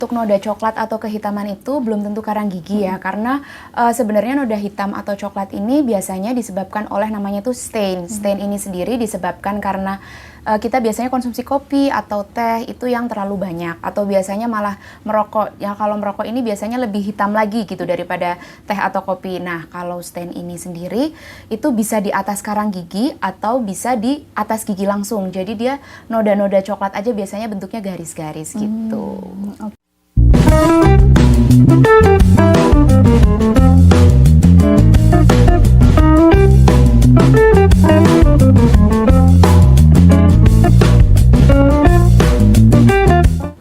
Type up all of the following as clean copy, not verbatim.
Untuk noda coklat atau kehitaman itu belum tentu karang gigi ya, karena sebenarnya noda hitam atau coklat ini biasanya disebabkan oleh namanya tuh stain. Stain ini sendiri disebabkan karena kita biasanya konsumsi kopi atau teh itu yang terlalu banyak, atau biasanya malah merokok. Ya kalau merokok ini biasanya lebih hitam lagi gitu daripada teh atau kopi. Nah, kalau stain ini sendiri itu bisa di atas karang gigi atau bisa di atas gigi langsung. Jadi dia noda-noda coklat aja biasanya bentuknya garis-garis gitu.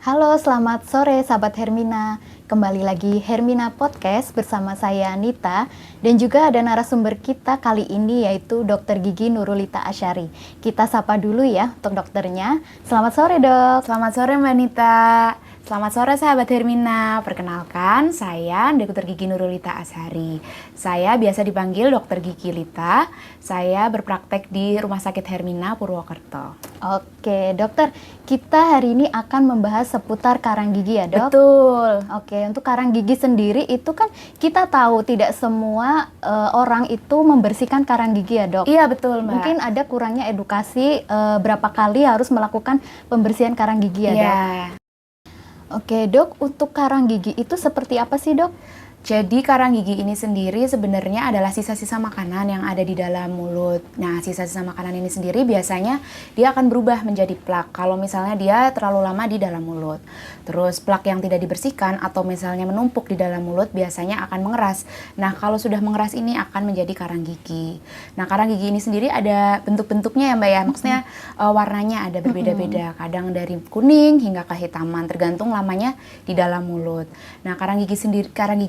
Halo, selamat sore sahabat Hermina. Kembali lagi Hermina Podcast bersama saya Nita dan juga ada narasumber kita kali ini yaitu Dr. Gigi Nurulita Asyari. Kita sapa dulu ya untuk dokternya. Selamat sore, Dok. Selamat sore Mbak Nita. Selamat sore sahabat Hermina. Perkenalkan, saya Dr. Gigi Nurulita Asyari. Saya biasa dipanggil Dr. Gigi Lita. Saya berpraktek di Rumah Sakit Hermina Purwokerto. Oke, dokter, kita hari ini akan membahas seputar karang gigi ya, Dok? Betul. Oke, untuk karang gigi sendiri itu kan kita tahu tidak semua orang itu membersihkan karang gigi ya, Dok? Iya, betul, Mbak. Mungkin ada kurangnya edukasi berapa kali harus melakukan pembersihan karang gigi ya, Dok? Iya. Oke, Dok, untuk karang gigi itu seperti apa sih, Dok? Jadi karang gigi ini sendiri sebenarnya adalah sisa-sisa makanan yang ada di dalam mulut. Nah, sisa-sisa makanan ini sendiri biasanya dia akan berubah menjadi plak kalau misalnya dia terlalu lama di dalam mulut. Terus plak yang tidak dibersihkan atau misalnya menumpuk di dalam mulut biasanya akan mengeras. Nah, kalau sudah mengeras ini akan menjadi karang gigi. Nah, karang gigi ini sendiri ada bentuk-bentuknya ya, Mbak ya. Maksudnya warnanya ada berbeda-beda. Kadang dari kuning hingga kehitaman tergantung lamanya di dalam mulut. Nah, karang gigi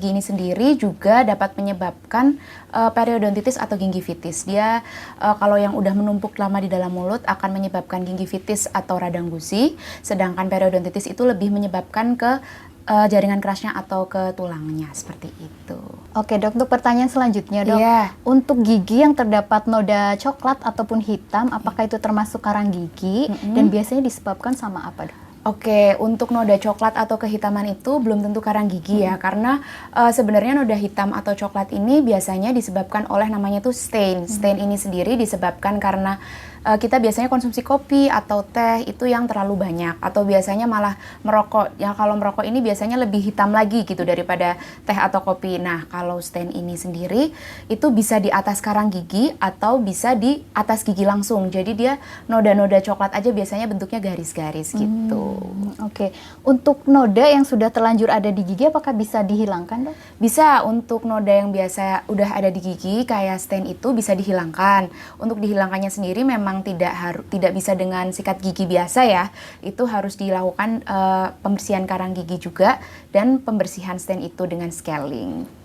ini sendiri juga dapat menyebabkan periodontitis atau gingivitis. Dia kalau yang udah menumpuk lama di dalam mulut akan menyebabkan gingivitis atau radang gusi, sedangkan periodontitis itu lebih menyebabkan ke jaringan kerasnya atau ke tulangnya, seperti itu. Oke, Dok, untuk pertanyaan selanjutnya, Dok. Iya. Untuk gigi yang terdapat noda coklat ataupun hitam, apakah itu termasuk karang gigi dan biasanya disebabkan sama apa, Dok? Oke, untuk noda coklat atau kehitaman itu belum tentu karang gigi ya, karena sebenarnya noda hitam atau coklat ini biasanya disebabkan oleh namanya tuh stain. Stain ini sendiri disebabkan karena kita biasanya konsumsi kopi atau teh itu yang terlalu banyak, atau biasanya malah merokok. Ya kalau merokok ini biasanya lebih hitam lagi gitu daripada teh atau kopi. Nah, kalau stain ini sendiri itu bisa di atas karang gigi atau bisa di atas gigi langsung. Jadi dia noda-noda coklat aja biasanya bentuknya garis-garis gitu. Oke, untuk noda yang sudah terlanjur ada di gigi apakah bisa dihilangkan, Dok? Bisa, untuk noda yang biasa udah ada di gigi kayak stain itu bisa dihilangkan. Untuk dihilangkannya sendiri memang tidak bisa dengan sikat gigi biasa ya. Itu harus dilakukan pembersihan karang gigi juga dan pembersihan stain itu dengan scaling.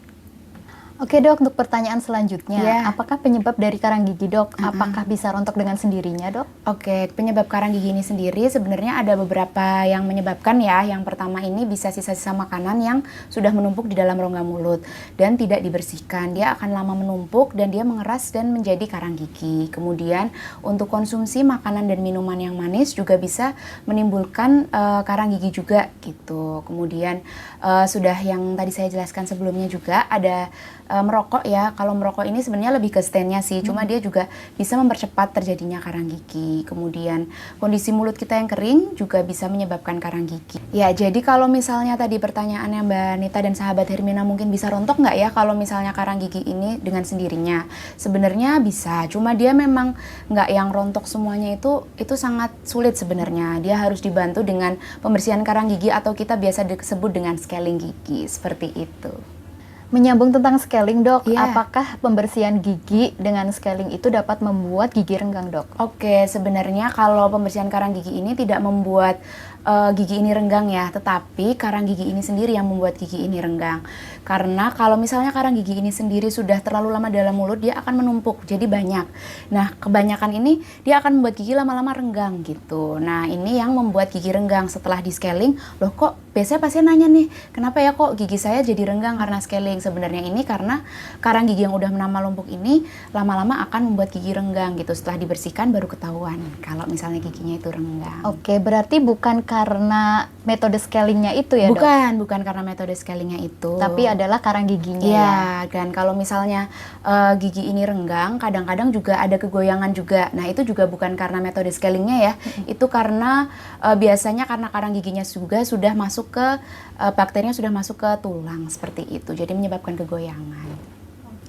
Oke, Dok, untuk pertanyaan selanjutnya, Iya. apakah penyebab dari karang gigi, Dok? Apakah bisa rontok dengan sendirinya, Dok? Oke, penyebab karang gigi ini sendiri sebenarnya ada beberapa yang menyebabkan ya. Yang pertama ini bisa sisa-sisa makanan yang sudah menumpuk di dalam rongga mulut dan tidak dibersihkan. Dia akan lama menumpuk dan dia mengeras dan menjadi karang gigi. Kemudian untuk konsumsi makanan dan minuman yang manis juga bisa menimbulkan karang gigi juga gitu. Kemudian sudah yang tadi saya jelaskan sebelumnya juga ada merokok ya. Kalau merokok ini sebenarnya lebih ke stainnya sih, cuma dia juga bisa mempercepat terjadinya karang gigi. Kemudian kondisi mulut kita yang kering juga bisa menyebabkan karang gigi. Ya, jadi kalau misalnya tadi pertanyaannya Mbak Nita dan sahabat Hermina mungkin bisa rontok nggak ya kalau misalnya karang gigi ini dengan sendirinya? Sebenarnya bisa, cuma dia memang nggak yang rontok semuanya itu sangat sulit sebenarnya. Dia harus dibantu dengan pembersihan karang gigi atau kita biasa disebut dengan scaling gigi, seperti itu. Menyambung tentang scaling, Dok, Iya. apakah pembersihan gigi dengan scaling itu dapat membuat gigi renggang, Dok? Oke, sebenarnya kalau pembersihan karang gigi ini tidak membuat gigi ini renggang ya, tetapi karang gigi ini sendiri yang membuat gigi ini renggang. Karena kalau misalnya karang gigi ini sendiri sudah terlalu lama dalam mulut, dia akan menumpuk, jadi banyak. Nah, kebanyakan ini dia akan membuat gigi lama-lama renggang gitu. Nah, ini yang membuat gigi renggang setelah di scaling. Loh kok biasanya pasien nanya nih, kenapa ya kok gigi saya jadi renggang karena scaling? Sebenarnya ini karena karang gigi yang udah menambah lumpuk ini lama-lama akan membuat gigi renggang gitu. Setelah dibersihkan baru ketahuan kalau misalnya giginya itu renggang. Oke, berarti bukan karena metode scalingnya itu ya, Dok? Bukan karena metode scalingnya itu. Tapi adalah karang giginya Iya, ya. dan kalau misalnya gigi ini renggang, kadang-kadang juga ada kegoyangan juga. Nah, itu juga bukan karena metode scalingnya ya. Itu karena biasanya karena karang giginya juga sudah masuk ke bakterinya sudah masuk ke tulang seperti itu. Jadi menyebabkan kegoyangan.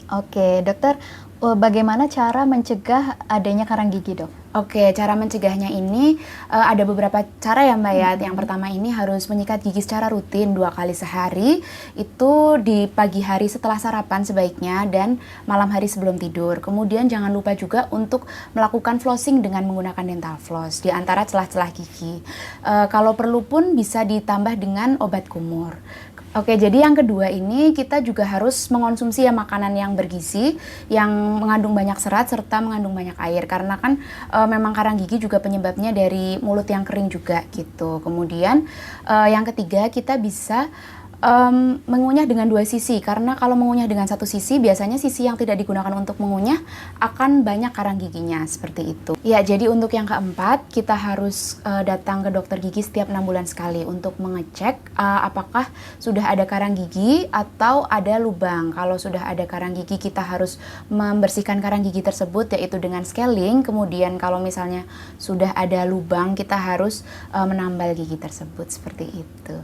Oke, dokter, bagaimana cara mencegah adanya karang gigi, Dok? Oke, cara mencegahnya ini ada beberapa cara ya Mbak ya. Yang pertama ini harus menyikat gigi secara rutin 2 kali sehari. Itu di pagi hari setelah sarapan sebaiknya dan malam hari sebelum tidur. Kemudian jangan lupa juga untuk melakukan flossing dengan menggunakan dental floss di antara celah-celah gigi. Kalau perlu pun bisa ditambah dengan obat kumur. Oke, jadi yang kedua ini kita juga harus mengonsumsi ya makanan yang bergizi, yang mengandung banyak serat serta mengandung banyak air. Karena kan memang karang gigi juga penyebabnya dari mulut yang kering juga gitu. Kemudian yang ketiga kita bisa mengunyah dengan 2 sisi, karena kalau mengunyah dengan satu sisi biasanya sisi yang tidak digunakan untuk mengunyah akan banyak karang giginya seperti itu. Ya, jadi untuk yang keempat kita harus datang ke dokter gigi setiap 6 bulan sekali untuk mengecek apakah sudah ada karang gigi atau ada lubang. Kalau sudah ada karang gigi kita harus membersihkan karang gigi tersebut yaitu dengan scaling. Kemudian kalau misalnya sudah ada lubang kita harus menambal gigi tersebut seperti itu.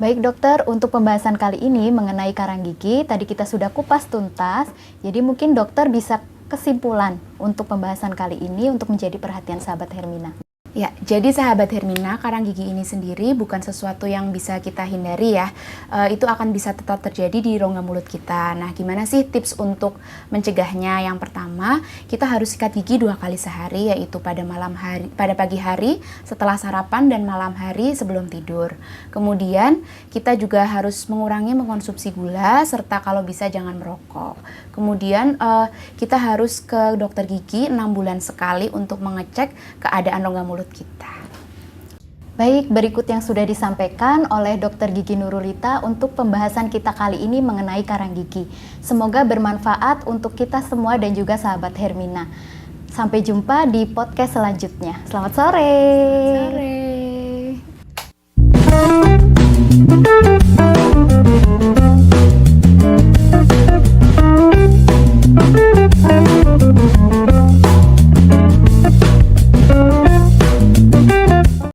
Baik dokter, untuk pembahasan kali ini mengenai karang gigi, tadi kita sudah kupas tuntas, jadi mungkin dokter bisa kesimpulan untuk pembahasan kali ini untuk menjadi perhatian sahabat Hermina. Ya, jadi sahabat Hermina, karang gigi ini sendiri bukan sesuatu yang bisa kita hindari ya. Itu akan bisa tetap terjadi di rongga mulut kita. Nah, gimana sih tips untuk mencegahnya? Yang pertama, kita harus sikat gigi 2 kali sehari, yaitu pada pagi hari setelah sarapan dan malam hari sebelum tidur. Kemudian, kita juga harus mengurangi mengkonsumsi gula serta kalau bisa jangan merokok. Kemudian, kita harus ke dokter gigi 6 bulan sekali untuk mengecek keadaan rongga mulut kita. Baik, berikut yang sudah disampaikan oleh Dr. Gigi Nurulita untuk pembahasan kita kali ini mengenai karang gigi. Semoga bermanfaat untuk kita semua dan juga sahabat Hermina. Sampai jumpa di podcast selanjutnya. Selamat sore. Sore.